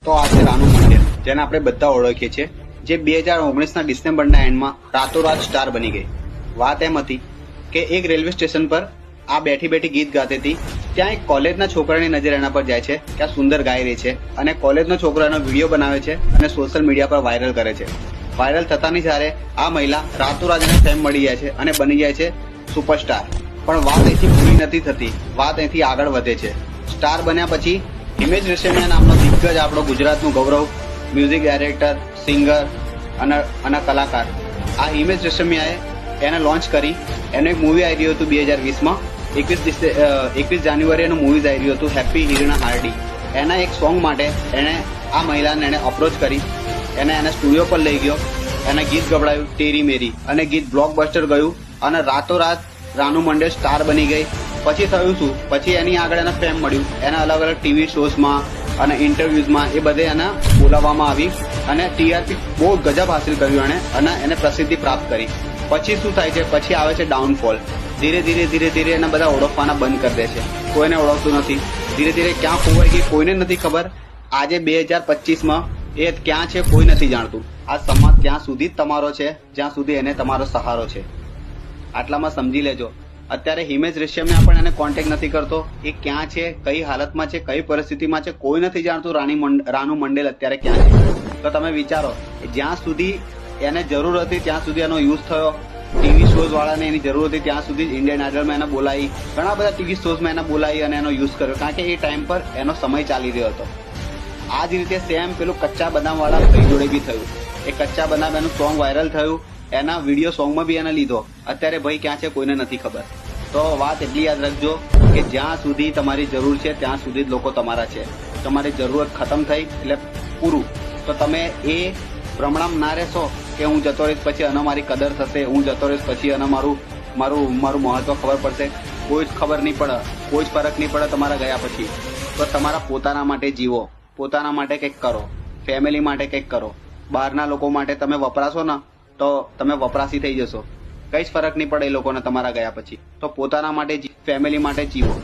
તો આ છે રાનુ મંડેલ, જેને આપણે બધા ઓળખીએ છીએ, જે 2019ના ડિસેમ્બરના એન્ડમાં રાતોરાત સ્ટાર બની ગઈ. વાત એમ હતી કે એક રેલવે સ્ટેશન પર આ બેઠી બેઠી ગીત ગાતી હતી. ત્યાં એક કોલેજના છોકરાની નજર એના પર જાય છે કે આ સુંદર ગાઈ રહી છે, અને કોલેજનો છોકરો એનો વિડીયો બનાવે છે અને સોશિયલ મીડિયા પર વાયરલ કરે છે. વાયરલ થતાની સાથે આ મહિલા રાતોરાત એને ફેમ મળી જાય છે અને બની જાય છે સુપરસ્ટાર. પણ વાત અહીંથી પૂરી નથી થતી, વાત અહીંથી આગળ વધે છે. સ્ટાર બન્યા પછી હિમેશ રેશમિયા નામનો દિગ્ગજ, આપણો ગુજરાતનું ગૌરવ, મ્યુઝિક ડાયરેક્ટર, સિંગર અને કલાકાર, આ હિમેશ રેશમિયાએ એને લોન્ચ કરી. એનું એક મૂવી આવી રહ્યું હતું 2020માં, 21 જાન્યુઆરી એનું મૂવી આવી રહ્યું હતું, હેપી હિરણા હાર્ડી. એના એક સોંગ માટે એને આ મહિલાને એને અપ્રોચ કરી, એને સ્ટુડિયો પર લઈ ગયો, એને ગીત ગવડાવ્યું તેરી મેરી, અને ગીત બ્લોકબસ્ટર ગયું અને રાતોરાત રાનુ મંડેલ સ્ટાર બની ગઈ. પછી થયું શું, પછી એની આગળ એને ફેમ મળ્યું. એને અલગ અલગ ટીવી શોઝમાં અને ઇન્ટરવ્યુઝમાં એ બધે એને બોલાવવામાં આવી અને ટીઆરપી બહુ ગજબ હાસિલ કર્યું અને એને પ્રસિદ્ધિ પ્રાપ્ત કરી. પછી શું થાય છે, પછી આવે છે ડાઉનફોલ. ધીરે ધીરે એને બધા ઓળખવાના બંધ કરી દે છે, કોઈને ઓળખતું નથી. ધીરે ધીરે ક્યાં ખોવાઈ ગઈ કોઈને નથી ખબર. આજે 2025માં એ ક્યાં છે કોઈ નથી જાણતું. આ સમાજ ત્યાં સુધી જ તમારો છે જ્યાં સુધી એને તમારો સહારો છે. આટલામાં સમજી લેજો. અત્યારે હિમેશ રેશમિયા પણ એને કોન્ટેક્ટ નથી કરતો. એ ક્યાં છે, કઈ હાલતમાં છે, કઈ પરિસ્થિતિમાં છે, કોઈ નથી જાણતું. રાનુ મંડેલ અત્યારે ક્યાં છે? તો તમે વિચારો, જ્યાં સુધી એને જરૂર હતી ત્યાં સુધી એનો યુઝ થયો. ટીવી શોઝ વાળાને એની જરૂર હતી ત્યાં સુધી ઇન્ડિયન આઇડલમાં એને બોલાવી, ઘણા બધા ટીવી શોઝમાં એને બોલાવી અને એનો યુઝ કર્યો, કારણ કે એ ટાઈમ પર એનો સમય ચાલી રહ્યો હતો. આ જ રીતે સેમ પેલું કચ્ચા બદામ વાળા ભાઈ જોડે બી થયું. એ કચ્ચા બદામ એનું સોંગ વાયરલ થયું, એના વિડીયો સોંગમાં બી એને લીધો. અત્યારે ભાઈ ક્યાં છે કોઈને નથી ખબર. તો વાત એટલી યાદ રાખજો કે જ્યાં સુધી તમારી જરૂર છે ત્યાં સુધી જ લોકો તમારા છે. તમારી જરૂરત ખતમ થઈ એટલે પૂરું. તો તમે એ ભ્રમણામાં ના રહેશો કે હું જતો રહીશ પછી અને મારી કદર થશે, હું જતો રહીશ પછી અને મારું મહત્વ ખબર પડશે. કોઈ જ ખબર નહીં પડે, કોઈ જ ફરક નહીં પડે તમારા ગયા પછી. તો તમારા પોતાના માટે જીવો, પોતાના માટે કંઈક કરો, ફેમિલી માટે કંઈક કરો. બહારના લોકો માટે તમે વપરાશો ને તો તમે વપરાશી થઈ જશો. કઈ જ ફરક નહીં પડે એ લોકોને તમારા ગયા પછી. તો પોતાના માટે, ફેમિલી માટે જીવો.